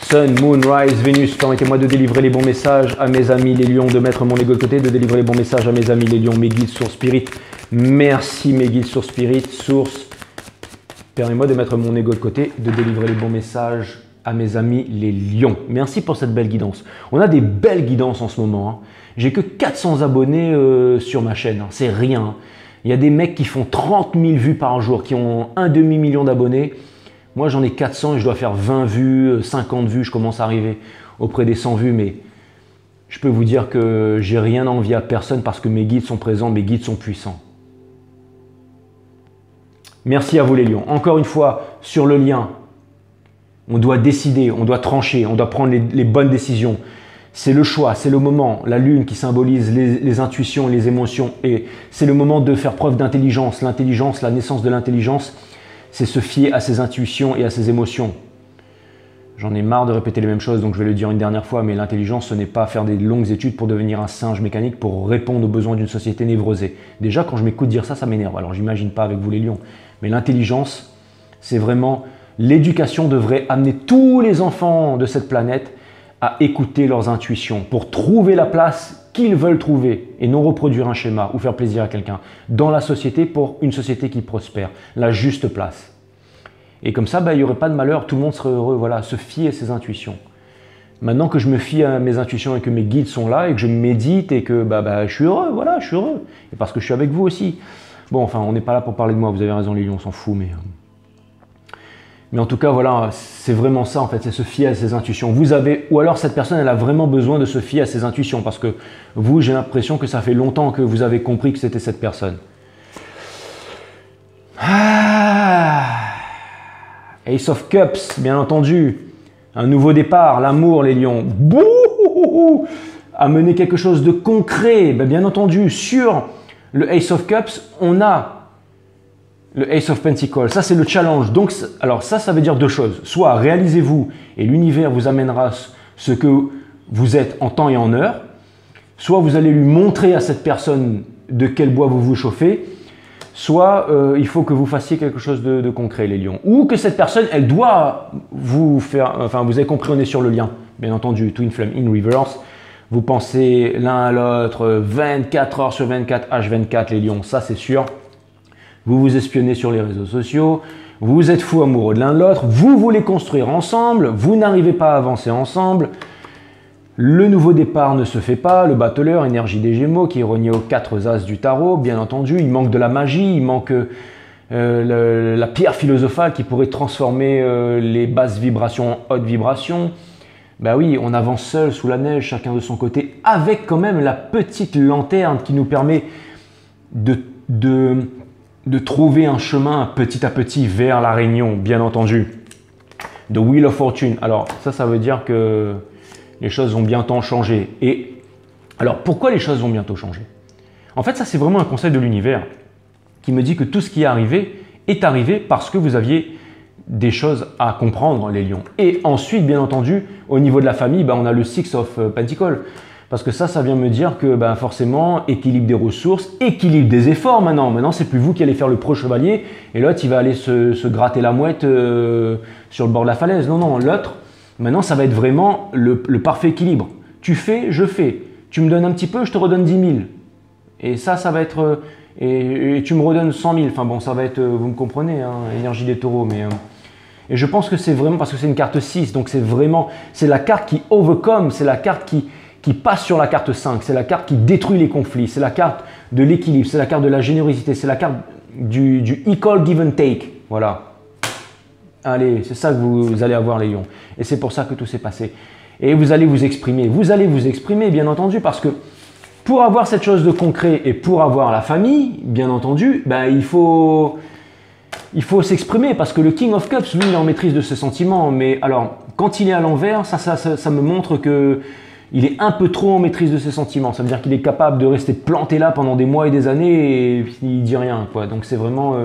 Sun, Moon, Rise, Vénus, permettez-moi de délivrer les bons messages à mes amis les lions, de mettre mon ego de côté, de délivrer les bons messages à mes amis les lions, mes guides, source, spirit. Merci mes guides, source, spirit, source. Permettez-moi de mettre mon ego de côté, de délivrer les bons messages à mes amis les lions. Merci pour cette belle guidance. On a des belles guidances en ce moment, hein. J'ai que 400 abonnés sur ma chaîne, hein. C'est rien, hein. Il y a des mecs qui font 30 000 vues par jour, qui ont un demi-million d'abonnés. Moi, j'en ai 400 et je dois faire 20 vues, 50 vues. Je commence à arriver auprès des 100 vues, mais je peux vous dire que j'ai rien à envier à personne parce que mes guides sont présents, mes guides sont puissants. Merci à vous les lions. Encore une fois, sur le lien, on doit décider, on doit trancher, on doit prendre les bonnes décisions. C'est le choix, c'est le moment. La lune qui symbolise les intuitions, les émotions. Et c'est le moment de faire preuve d'intelligence. L'intelligence, la naissance de l'intelligence, c'est se fier à ses intuitions et à ses émotions. J'en ai marre de répéter les mêmes choses, donc je vais le dire une dernière fois, mais l'intelligence, ce n'est pas faire des longues études pour devenir un singe mécanique pour répondre aux besoins d'une société névrosée. Déjà, quand je m'écoute dire ça, ça m'énerve. Alors, j'imagine pas avec vous les lions. Mais l'intelligence, c'est vraiment... L'éducation devrait amener tous les enfants de cette planète à écouter leurs intuitions pour trouver la place qu'ils veulent trouver et non reproduire un schéma ou faire plaisir à quelqu'un dans la société pour une société qui prospère, la juste place. Et comme ça, il n'y aurait pas de malheur, tout le monde serait heureux, voilà, se fier à ses intuitions. Maintenant que je me fie à mes intuitions et que mes guides sont là et que je médite et que je suis heureux, voilà, je suis heureux. Et parce que je suis avec vous aussi. Bon, enfin, on n'est pas là pour parler de moi, vous avez raison les lions, on s'en fout, mais en tout cas, voilà, c'est vraiment ça en fait, c'est se fier à ses intuitions. Vous avez, ou alors cette personne, elle a vraiment besoin de se fier à ses intuitions parce que vous, j'ai l'impression que ça fait longtemps que vous avez compris que c'était cette personne. Ace of Cups, bien entendu. Un nouveau départ, l'amour, les lions. Bouh, amener quelque chose de concret, bien entendu. Sur le Ace of Cups, on a le Ace of Pentacles, ça c'est le challenge. Donc, alors ça veut dire deux choses. Soit réalisez-vous et l'univers vous amènera ce que vous êtes en temps et en heure. Soit vous allez lui montrer à cette personne de quel bois vous vous chauffez. Soit il faut que vous fassiez quelque chose de concret, les lions. Ou que cette personne, elle doit vous faire... Enfin, vous avez compris, on est sur le lien. Bien entendu, Twin Flame in Reverse. Vous pensez l'un à l'autre, 24 heures sur 24, H24, les lions, ça c'est sûr. Vous vous espionnez sur les réseaux sociaux, vous êtes fous amoureux de l'un de l'autre, vous voulez construire ensemble, vous n'arrivez pas à avancer ensemble. Le nouveau départ ne se fait pas, le battleur, énergie des Gémeaux qui est renié aux 4 as du tarot, bien entendu. Il manque de la magie, il manque la pierre philosophale qui pourrait transformer les basses vibrations en hautes vibrations. Ben oui, on avance seul sous la neige, chacun de son côté, avec quand même la petite lanterne qui nous permet de trouver un chemin petit à petit vers la réunion, bien entendu. The Wheel of Fortune. Alors ça veut dire que les choses vont bientôt changer. Et alors pourquoi les choses vont bientôt changer? En fait, ça c'est vraiment un conseil de l'univers qui me dit que tout ce qui est arrivé parce que vous aviez des choses à comprendre, les lions. Et ensuite, bien entendu, au niveau de la famille, on a le Six of Pentacles. Parce que ça vient me dire que forcément, équilibre des ressources, équilibre des efforts maintenant. Maintenant, c'est plus vous qui allez faire le pro-chevalier et l'autre, il va aller se gratter la mouette sur le bord de la falaise. Non, non, l'autre, maintenant, ça va être vraiment le parfait équilibre. Tu fais, je fais. Tu me donnes un petit peu, je te redonne 10 000. Et ça va être... et tu me redonnes 100 000. Enfin bon, ça va être... vous me comprenez, hein, énergie des taureaux, mais... et je pense que c'est vraiment... Parce que c'est une carte 6, donc c'est vraiment... C'est la carte qui overcome, c'est la carte qui passe sur la carte 5, c'est la carte qui détruit les conflits, c'est la carte de l'équilibre, c'est la carte de la générosité, c'est la carte du equal give and take. Voilà. Allez, c'est ça que vous allez avoir, les lions. Et c'est pour ça que tout s'est passé. Et vous allez vous exprimer. Vous allez vous exprimer, bien entendu, parce que pour avoir cette chose de concret et pour avoir la famille, bien entendu, il faut s'exprimer parce que le King of Cups, lui, il est en maîtrise de ses sentiments. Mais alors, quand il est à l'envers, ça me montre que il est un peu trop en maîtrise de ses sentiments. Ça veut dire qu'il est capable de rester planté là pendant des mois et des années et il dit rien, quoi. Donc c'est vraiment,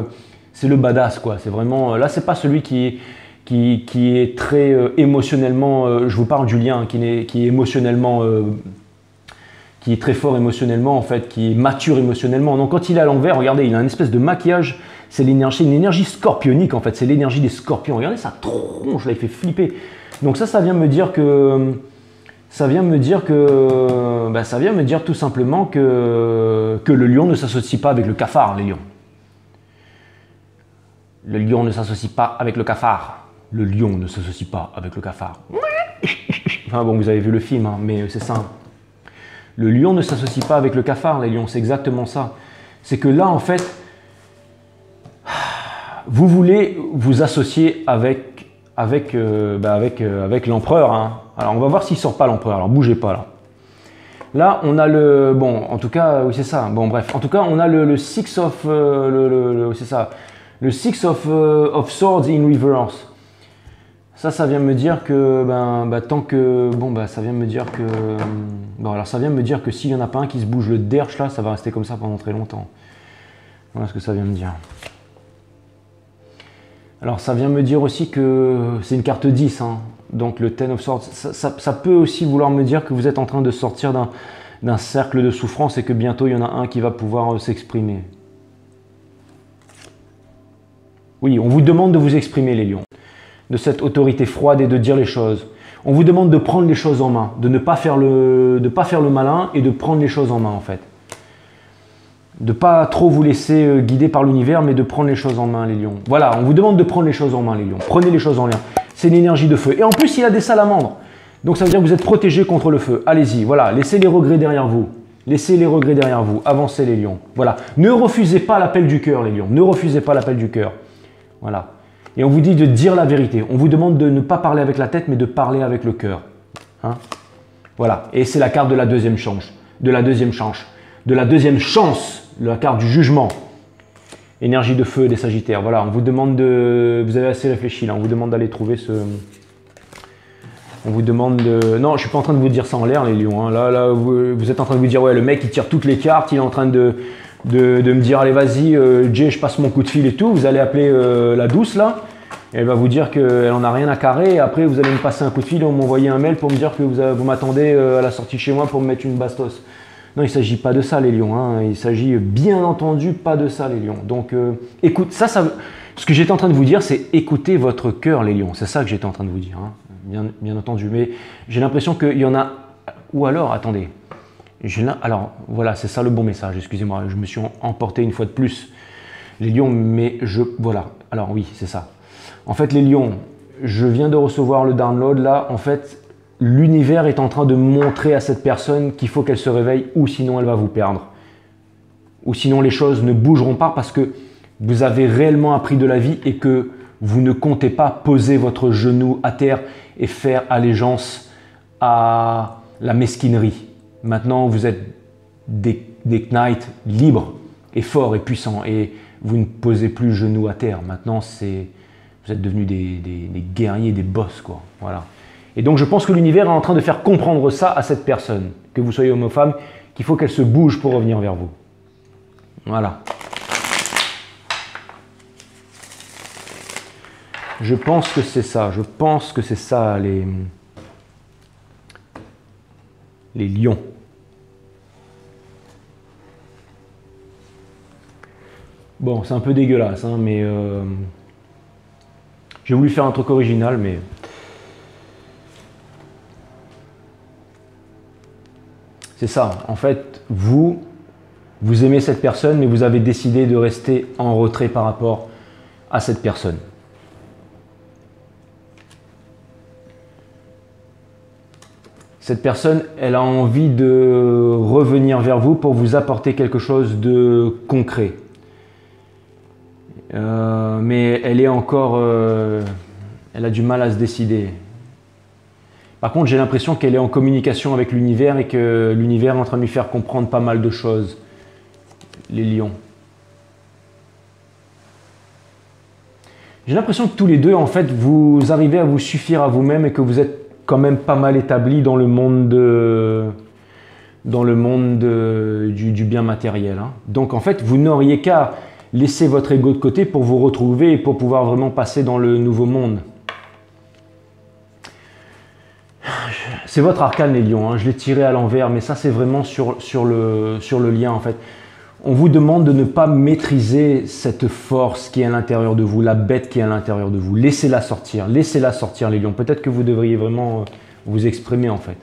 c'est le badass, quoi. C'est vraiment, là, c'est pas celui qui est très émotionnellement. Je vous parle du lien, qui est émotionnellement, qui est très fort émotionnellement en fait, qui est mature émotionnellement. Donc quand il est à l'envers, regardez, il a une espèce de maquillage. C'est une énergie scorpionique en fait. C'est l'énergie des scorpions. Regardez sa tronche, là, il fait flipper. Donc ça vient me dire que ça vient me dire tout simplement que le lion ne s'associe pas avec le cafard, les lions. Le lion ne s'associe pas avec le cafard. Le lion ne s'associe pas avec le cafard. Enfin bon, vous avez vu le film, hein, mais c'est ça. Le lion ne s'associe pas avec le cafard, les lions, c'est exactement ça. C'est que là, en fait, vous voulez vous associer avec l'empereur, hein. Alors, on va voir s'il sort pas l'empereur. Alors, bougez pas là. Là, on a le... Bon, en tout cas, oui, c'est ça. Bon, bref. En tout cas, on a le Six of... c'est ça. Le Six of Swords in Reverse. Ça vient me dire que... tant que... ça vient me dire que... alors, ça vient me dire que s'il n'y en a pas un qui se bouge le derche, là, ça va rester comme ça pendant très longtemps. Voilà ce que ça vient me dire. Alors, ça vient me dire aussi que c'est une carte 10, hein. Donc le Ten of Swords, ça peut aussi vouloir me dire que vous êtes en train de sortir d'un cercle de souffrance et que bientôt il y en a un qui va pouvoir s'exprimer. Oui, on vous demande de vous exprimer, les lions, de cette autorité froide et de dire les choses. On vous demande de prendre les choses en main, de ne pas faire le malin et de prendre les choses en main en fait. De ne pas trop vous laisser guider par l'univers, mais de prendre les choses en main, les lions. Voilà, on vous demande de prendre les choses en main, les lions. Prenez les choses en main. C'est une énergie de feu. Et en plus, il a des salamandres. Donc ça veut dire que vous êtes protégé contre le feu. Allez-y, voilà, laissez les regrets derrière vous. Laissez les regrets derrière vous. Avancez, les lions. Voilà. Ne refusez pas l'appel du cœur, les lions. Ne refusez pas l'appel du cœur. Voilà. Et on vous dit de dire la vérité. On vous demande de ne pas parler avec la tête, mais de parler avec le cœur. Hein? Voilà. Et c'est la carte de la deuxième chance. De la deuxième chance. De la deuxième chance. La carte du jugement. Énergie de feu des Sagittaires. Voilà, on vous demande de... Vous avez assez réfléchi là. On vous demande d'aller trouver ce... On vous demande de... Non, je suis pas en train de vous dire ça en l'air, les lions. Hein. Là, vous êtes en train de vous dire, ouais, le mec, il tire toutes les cartes. Il est en train de me dire, allez, vas-y, Jay, je passe mon coup de fil et tout. Vous allez appeler la douce, là. Et elle va vous dire qu'elle en a rien à carrer. Et après, vous allez me passer un coup de fil. On m'envoyer un mail pour me dire que vous m'attendez à la sortie chez moi pour me mettre une bastos. Non, il ne s'agit pas de ça, les lions. Hein. Il s'agit bien entendu pas de ça, les lions. Donc, écoute, ce que j'étais en train de vous dire, c'est écoutez votre cœur, les lions. C'est ça que j'étais en train de vous dire, hein. Bien entendu. Mais j'ai l'impression qu'il y en a... Ou alors, attendez. Alors, voilà, c'est ça le bon message. Excusez-moi, je me suis emporté une fois de plus. Les lions, mais voilà. Alors oui, c'est ça. En fait, les lions, je viens de recevoir le download là. En fait, l'univers est en train de montrer à cette personne qu'il faut qu'elle se réveille ou sinon elle va vous perdre. Ou sinon les choses ne bougeront pas parce que vous avez réellement appris de la vie et que vous ne comptez pas poser votre genou à terre et faire allégeance à la mesquinerie. Maintenant, vous êtes des knights libres et forts et puissants et vous ne posez plus genou à terre. Maintenant, vous êtes devenus des guerriers, des boss, quoi. Voilà. Et donc, je pense que l'univers est en train de faire comprendre ça à cette personne, que vous soyez homme ou femme, qu'il faut qu'elle se bouge pour revenir vers vous. Voilà. Je pense que c'est ça. Je pense que c'est ça, les lions. Bon, c'est un peu dégueulasse, hein, mais j'ai voulu faire un truc original, mais c'est ça. En fait, vous aimez cette personne, mais vous avez décidé de rester en retrait par rapport à cette personne. Cette personne, elle a envie de revenir vers vous pour vous apporter quelque chose de concret. Mais elle est encore, elle a du mal à se décider. Par contre, j'ai l'impression qu'elle est en communication avec l'univers et que l'univers est en train de lui faire comprendre pas mal de choses. Les lions. J'ai l'impression que tous les deux, en fait, vous arrivez à vous suffire à vous-même et que vous êtes quand même pas mal établi dans le monde du bien matériel. Hein. Donc, en fait, vous n'auriez qu'à laisser votre ego de côté pour vous retrouver et pour pouvoir vraiment passer dans le nouveau monde. C'est votre arcane, les lions. Hein. Je l'ai tiré à l'envers, mais ça, c'est vraiment sur le lien, en fait. On vous demande de ne pas maîtriser cette force qui est à l'intérieur de vous, la bête qui est à l'intérieur de vous. Laissez-la sortir, les lions. Peut-être que vous devriez vraiment vous exprimer, en fait.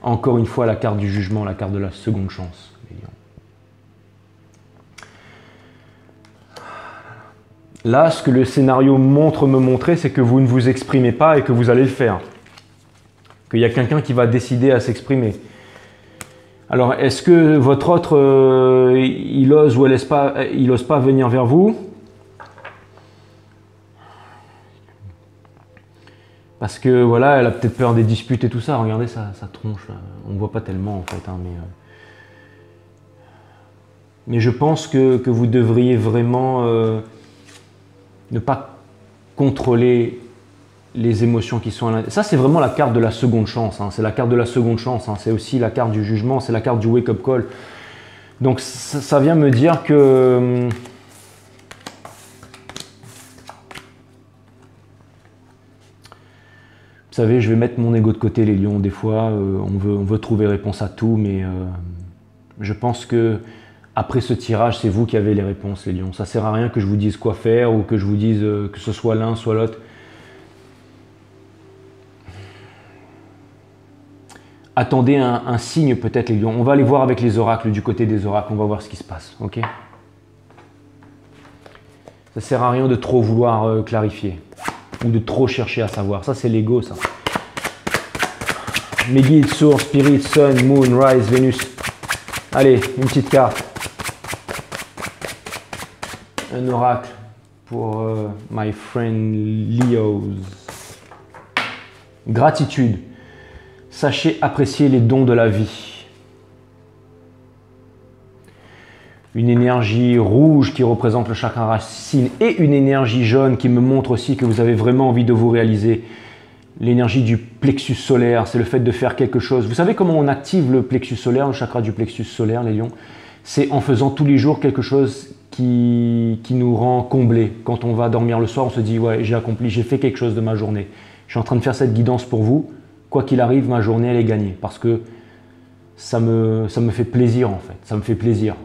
Encore une fois, la carte du jugement, la carte de la seconde chance, les lions. Là, ce que le scénario montre me montrer, c'est que vous ne vous exprimez pas et que vous allez le faire. Qu'il y a quelqu'un qui va décider à s'exprimer. Alors, est-ce que votre autre, il ose ou il n'ose pas venir vers vous? Parce que voilà, elle a peut-être peur des disputes et tout ça. Regardez sa tronche, là. On ne voit pas tellement en fait. Hein, mais je pense que vous devriez vraiment ne pas contrôler les émotions qui sont à l'intérieur. Ça, c'est vraiment la carte de la seconde chance. Hein. C'est la carte de la seconde chance. Hein. C'est aussi la carte du jugement. C'est la carte du wake-up call. Donc, ça vient me dire que... Vous savez, je vais mettre mon ego de côté, les lions. Des fois, on veut trouver réponse à tout, mais je pense que après ce tirage, c'est vous qui avez les réponses, les lions. Ça ne sert à rien que je vous dise quoi faire ou que je vous dise que ce soit l'un, soit l'autre. Attendez un signe peut-être, les lions. On va aller voir avec les oracles, du côté des oracles. On va voir ce qui se passe, ok? Ça ne sert à rien de trop vouloir clarifier ou de trop chercher à savoir. Ça, c'est l'ego, ça. Mes guides, source, spirit, sun, moon, rise, Vénus. Allez, une petite carte. Un oracle pour my friend Leos. Gratitude. Sachez apprécier les dons de la vie. Une énergie rouge qui représente le chakra racine et une énergie jaune qui me montre aussi que vous avez vraiment envie de vous réaliser. L'énergie du plexus solaire, c'est le fait de faire quelque chose. Vous savez comment on active le plexus solaire, le chakra du plexus solaire, les lions? C'est en faisant tous les jours quelque chose qui nous rend comblés. Quand on va dormir le soir, on se dit « ouais, j'ai accompli, j'ai fait quelque chose de ma journée. Je suis en train de faire cette guidance pour vous. Quoi qu'il arrive, ma journée, elle est gagnée. » Parce que ça me fait plaisir, en fait. Ça me fait plaisir.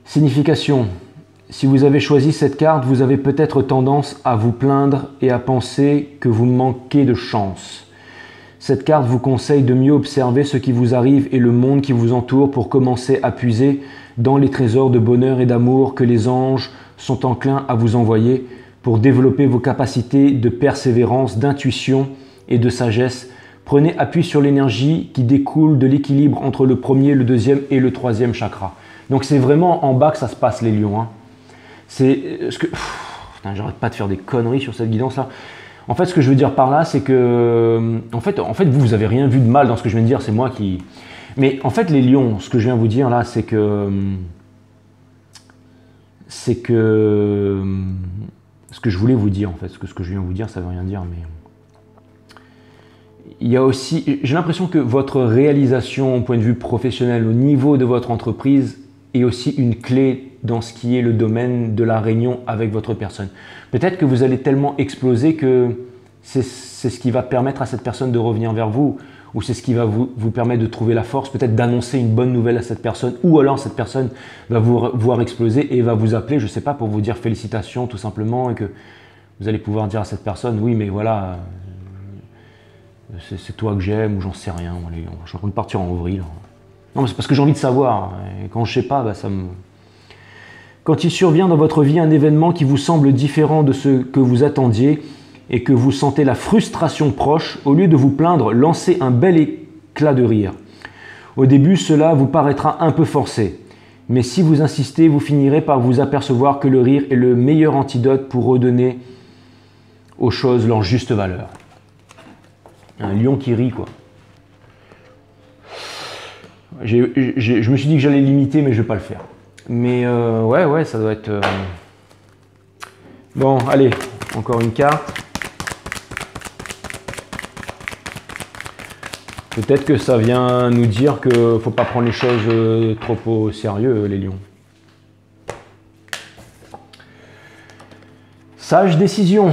Signification. Si vous avez choisi cette carte, vous avez peut-être tendance à vous plaindre et à penser que vous manquez de chance. Cette carte vous conseille de mieux observer ce qui vous arrive et le monde qui vous entoure pour commencer à puiser dans les trésors de bonheur et d'amour que les anges sont enclins à vous envoyer pour développer vos capacités de persévérance, d'intuition et de sagesse. Prenez appui sur l'énergie qui découle de l'équilibre entre le premier, le deuxième et le troisième chakra. Donc c'est vraiment en bas que ça se passe les lions. Hein. C'est ce que... J'arrête pas de faire des conneries sur cette guidance là. En fait, ce que je veux dire par là, c'est que... En fait, vous avez rien vu de mal dans ce que je viens de dire, c'est moi qui... Mais en fait, les lions, ce que je viens de vous dire là, c'est que... Ce que je voulais vous dire, en fait, ce que je viens de vous dire, ça veut rien dire, mais... Il y a aussi... J'ai l'impression que votre réalisation au point de vue professionnel, au niveau de votre entreprise, est aussi une clé dans ce qui est le domaine de la réunion avec votre personne. Peut-être que vous allez tellement exploser que c'est ce qui va permettre à cette personne de revenir vers vous, ou c'est ce qui va vous permettre de trouver la force, peut-être d'annoncer une bonne nouvelle à cette personne, ou alors cette personne va vous voir exploser et va vous appeler, je ne sais pas, pour vous dire félicitations tout simplement, et que vous allez pouvoir dire à cette personne, oui mais voilà, c'est toi que j'aime, ou j'en sais rien, allez, je suis en train de partir en vrille. Non, c'est parce que j'ai envie de savoir, et quand je ne sais pas, bah, ça me... Quand il survient dans votre vie un événement qui vous semble différent de ce que vous attendiez et que vous sentez la frustration proche, au lieu de vous plaindre, lancez un bel éclat de rire. Au début, cela vous paraîtra un peu forcé, mais si vous insistez, vous finirez par vous apercevoir que le rire est le meilleur antidote pour redonner aux choses leur juste valeur. Un lion qui rit, quoi. Je me suis dit que j'allais limiter, mais je ne vais pas le faire. Mais ouais, ça doit être... Bon, allez, encore une carte. Peut-être que ça vient nous dire qu'il ne faut pas prendre les choses trop au sérieux, les lions. Sage décision.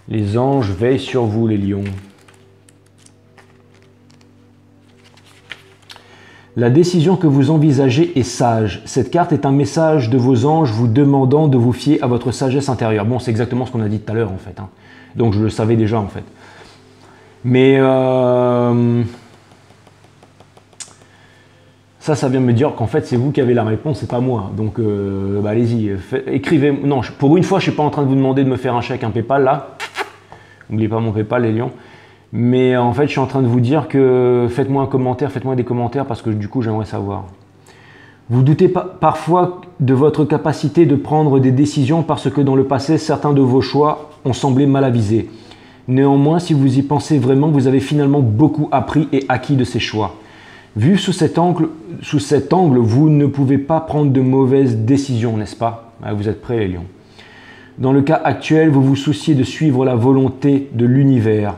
Les anges veillent sur vous, les lions. La décision que vous envisagez est sage. Cette carte est un message de vos anges vous demandant de vous fier à votre sagesse intérieure. Bon, c'est exactement ce qu'on a dit tout à l'heure en fait. Hein. Donc je le savais déjà en fait. Mais ça vient me dire qu'en fait c'est vous qui avez la réponse, c'est pas moi. Donc bah, allez-y, écrivez. Non, pour une fois je ne suis pas en train de vous demander de me faire un chèque, un PayPal là. N'oubliez pas mon PayPal les lions. Mais en fait, je suis en train de vous dire que faites-moi un commentaire, faites-moi des commentaires parce que du coup, j'aimerais savoir. Vous doutez parfois de votre capacité de prendre des décisions parce que dans le passé, certains de vos choix ont semblé mal avisés. Néanmoins, si vous y pensez vraiment, vous avez finalement beaucoup appris et acquis de ces choix. Vu sous cet angle, vous ne pouvez pas prendre de mauvaises décisions, n'est-ce pas? Vous êtes prêts, les lions. Dans le cas actuel, vous vous souciez de suivre la volonté de l'univers.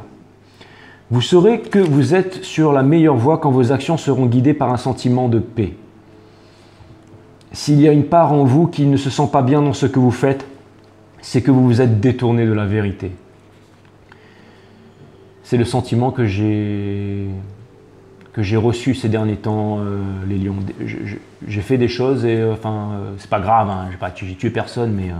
Vous saurez que vous êtes sur la meilleure voie quand vos actions seront guidées par un sentiment de paix. S'il y a une part en vous qui ne se sent pas bien dans ce que vous faites, c'est que vous vous êtes détourné de la vérité. C'est le sentiment que j'ai reçu ces derniers temps, les lions. J'ai fait des choses et c'est pas grave, hein, j'ai tué personne, mais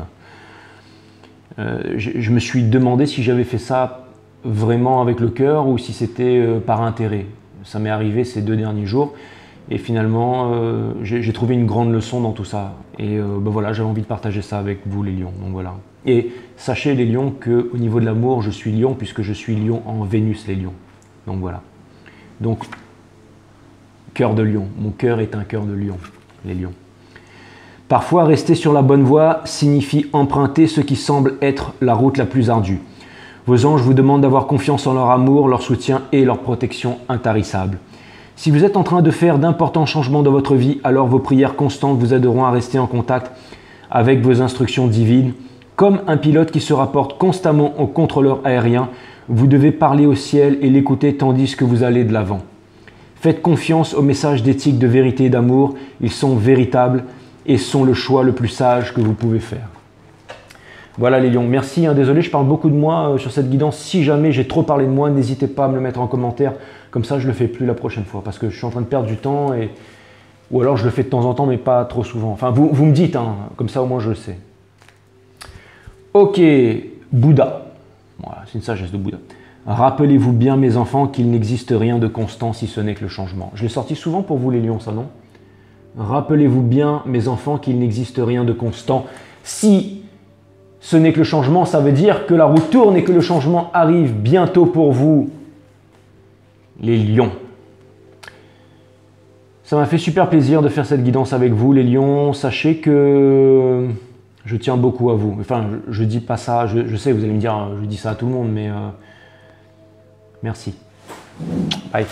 je me suis demandé si j'avais fait ça vraiment avec le cœur ou si c'était par intérêt. Ça m'est arrivé ces 2 derniers jours et finalement j'ai trouvé une grande leçon dans tout ça et voilà, j'avais envie de partager ça avec vous les lions. Donc voilà. Et sachez les lions qu'au niveau de l'amour je suis lion puisque je suis lion en Vénus les lions. Donc voilà. Donc cœur de lion, mon cœur est un cœur de lion, les lions. Parfois rester sur la bonne voie signifie emprunter ce qui semble être la route la plus ardue. Vos anges vous demandent d'avoir confiance en leur amour, leur soutien et leur protection intarissable. Si vous êtes en train de faire d'importants changements dans votre vie, alors vos prières constantes vous aideront à rester en contact avec vos instructions divines. Comme un pilote qui se rapporte constamment au contrôleur aérien, vous devez parler au ciel et l'écouter tandis que vous allez de l'avant. Faites confiance aux messages d'éthique, de vérité et d'amour. Ils sont véritables et sont le choix le plus sage que vous pouvez faire. Voilà les lions, merci, hein, désolé je parle beaucoup de moi sur cette guidance, si jamais j'ai trop parlé de moi, n'hésitez pas à me le mettre en commentaire, comme ça je le fais plus la prochaine fois, parce que je suis en train de perdre du temps, ou alors je le fais de temps en temps, mais pas trop souvent. Enfin, vous me dites, hein, comme ça au moins je le sais. Ok, Bouddha. Voilà, c'est une sagesse de Bouddha. Rappelez-vous bien, mes enfants, qu'il n'existe rien de constant si ce n'est que le changement. Je l'ai sorti souvent pour vous les lions, ça non? Rappelez-vous bien, mes enfants, qu'il n'existe rien de constant si ce n'est que le changement. Ça veut dire que la roue tourne et que le changement arrive bientôt pour vous, les lions. Ça m'a fait super plaisir de faire cette guidance avec vous, les lions. Sachez que je tiens beaucoup à vous. Enfin, je dis pas ça, je sais, vous allez me dire, je dis ça à tout le monde, mais merci. Bye.